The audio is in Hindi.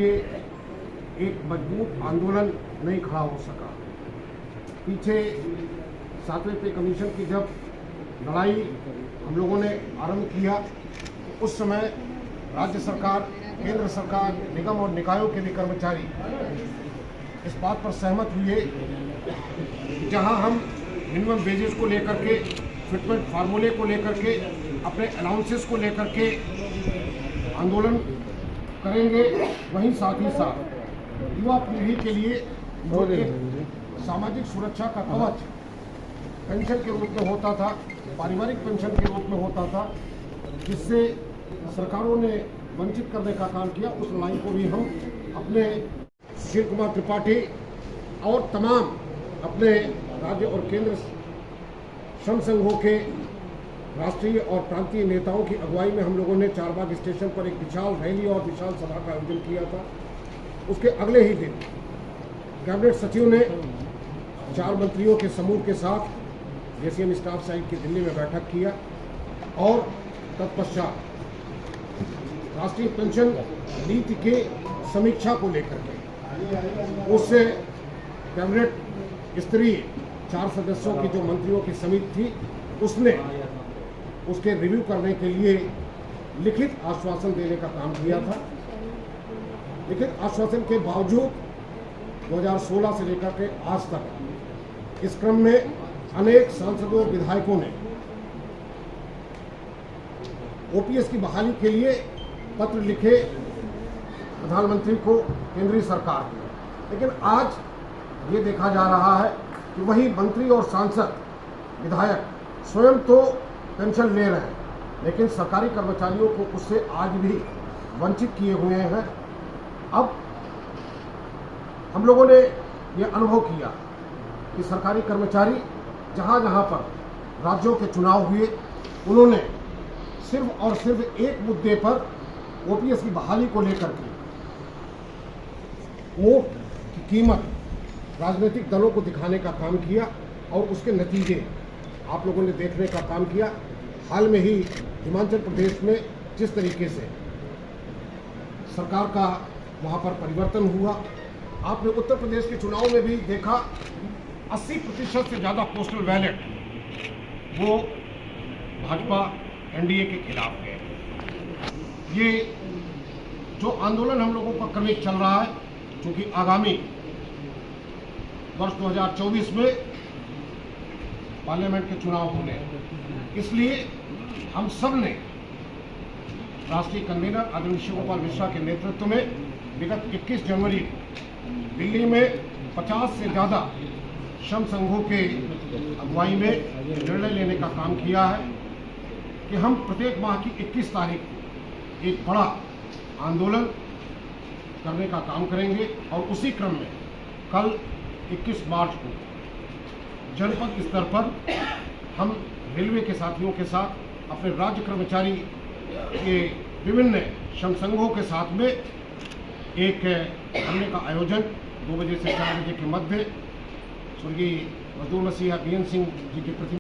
लिए एक मजबूत आंदोलन नहीं खड़ा हो सका। पीछे 7वें पे कमीशन की जब लड़ाई हम लोगों ने आरंभ किया तो उस समय राज्य सरकार, केंद्र सरकार, निगम और निकायों के भी कर्मचारी इस बात पर सहमत हुए जहां हम मिनिमम वेजेस को लेकर के, फिटमेंट फार्मूले को लेकर के, अपने अलाउंसेस को लेकर के आंदोलन करेंगे, वहीं साथ ही साथ युवा पीढ़ी के लिए जो एक सामाजिक सुरक्षा का कवच पेंशन के रूप में होता था, पारिवारिक पेंशन के रूप में होता था, जिससे सरकारों ने वंचित करने का काम किया, उस लाइन को भी हम अपने सुशील कुमार त्रिपाठी और तमाम अपने राज्य और केंद्र श्रम संघों के राष्ट्रीय और प्रांतीय नेताओं की अगुवाई में हम लोगों ने चारबाग स्टेशन पर एक विशाल रैली और विशाल सभा का आयोजन किया था। उसके अगले ही दिन कैबिनेट सचिव ने 4 मंत्रियों के समूह के साथ जेसीएम स्टाफ साइट की दिल्ली में बैठक किया और तत्पश्चात राष्ट्रीय पेंशन नीति के समीक्षा को लेकर के उससे कैबिनेट स्तरीय 4 सदस्यों की जो मंत्रियों की समिति थी, उसने उसके रिव्यू करने के लिए लिखित आश्वासन देने का काम किया था। लिखित आश्वासन के बावजूद 2016 से लेकर के आज तक इस क्रम में अनेक सांसदों, विधायकों ने ओपीएस की बहाली के लिए पत्र लिखे प्रधानमंत्री को, केंद्रीय सरकार को। लेकिन आज ये देखा जा रहा है कि वही मंत्री और सांसद, विधायक स्वयं तो पेंशन ले रहे हैं, लेकिन सरकारी कर्मचारियों को उससे आज भी वंचित किए हुए हैं। अब हम लोगों ने ये अनुभव किया कि सरकारी कर्मचारी जहाँ जहाँ पर राज्यों के चुनाव हुए, उन्होंने सिर्फ और सिर्फ एक मुद्दे पर ओपीएस की बहाली को लेकर के वोट की कीमत राजनीतिक दलों को दिखाने का काम किया और उसके नतीजे आप लोगों ने देखने का काम किया। हाल में ही हिमाचल प्रदेश में जिस तरीके से सरकार का वहाँ पर परिवर्तन हुआ, आपने उत्तर प्रदेश के चुनाव में भी देखा 80% से ज़्यादा पोस्टल बैलेट वो भाजपा एनडीए के खिलाफ गए। ये जो आंदोलन हम लोगों का क्रमिक चल रहा है, क्योंकि आगामी वर्ष 2024 में पार्लियामेंट के चुनाव होने, इसलिए हम सब ने राष्ट्रीय कन्वीनर आदरणीय शिव गोपाल मिश्रा के नेतृत्व में विगत 21 जनवरी दिल्ली में 50 से ज़्यादा श्रम संघों के अगुवाई में निर्णय लेने का काम किया है कि हम प्रत्येक माह की 21 तारीख को एक बड़ा आंदोलन करने का काम करेंगे और उसी क्रम में कल 21 मार्च को जनपद स्तर पर हम रेलवे के साथियों के साथ, अपने राज्य कर्मचारी के विभिन्न श्रम संघों के साथ में एक धरने का आयोजन 2 बजे से 4 बजे के मध्य स्वर्गीय मजदूर मसीहा बीएन सिंह जी की प्रतिमा